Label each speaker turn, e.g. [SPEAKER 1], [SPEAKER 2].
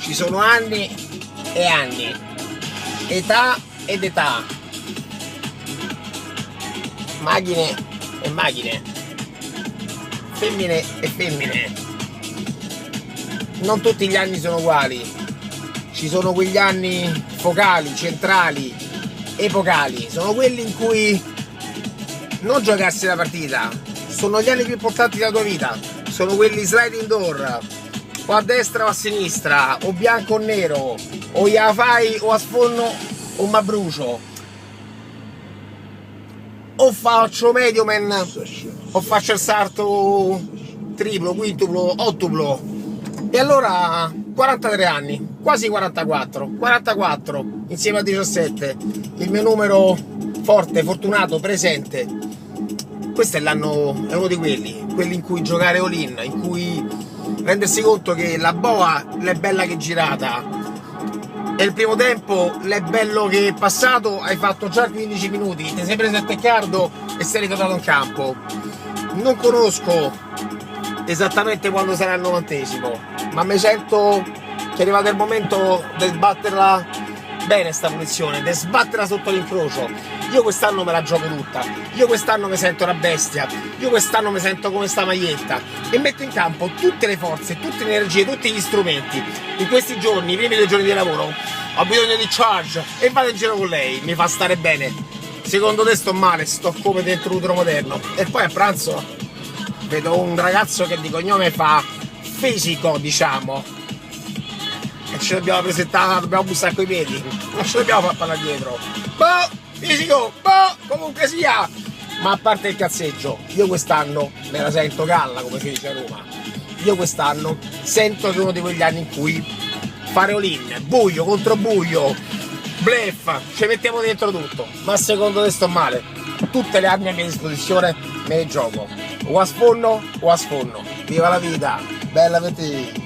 [SPEAKER 1] ci sono anni e anni, età ed età, macchine e macchine, femmine e femmine. Non tutti gli anni sono uguali, ci sono quegli anni focali, centrali, epocali, sono quelli in cui non giocarsi la partita, sono gli anni più importanti della tua vita, sono quelli sliding door, o a destra o a sinistra, o bianco o nero, o gliela fai o a sfondo o ma brucio, o faccio medio man o faccio il salto triplo, quintuplo, ottuplo. E allora 43 anni, quasi 44 insieme a 17, il mio numero forte, fortunato, presente. Questo è l'anno, è uno di quelli in cui giocare all-in, in cui rendersi conto che la boa è bella che è girata e il primo tempo è bello che è passato, hai fatto già 15 minuti, ti sei preso il teccardo e sei ritornato in campo. Non conosco esattamente quando sarà il 90°, ma mi sento che è arrivato il momento di sbatterla bene sta punizione, di sbatterla sotto l'incrocio. Io quest'anno me la gioco tutta, io quest'anno mi sento una bestia, io quest'anno mi sento come sta maglietta e metto in campo tutte le forze, tutte le energie, tutti gli strumenti. In questi giorni, i primi 2 giorni di lavoro, ho bisogno di charge e vado in giro con lei, mi fa stare bene. Secondo te sto male, sto come dentro l'utero moderno. E poi a pranzo vedo un ragazzo che di cognome fa fisico, diciamo, e ci dobbiamo presentare, dobbiamo bussare coi piedi, non ci dobbiamo far parlare dietro. Boh, fisico, boh, comunque sia. Ma a parte il cazzeggio, io quest'anno me la sento galla, come si dice a Roma. Io quest'anno sento che è uno di quegli anni in cui fare all-in, buio contro buio, bluff, ci mettiamo dentro tutto. Ma secondo te sto male? Tutte le armi a mia disposizione me le gioco, o a sfondo o a sfondo. Viva la vita, bella per te.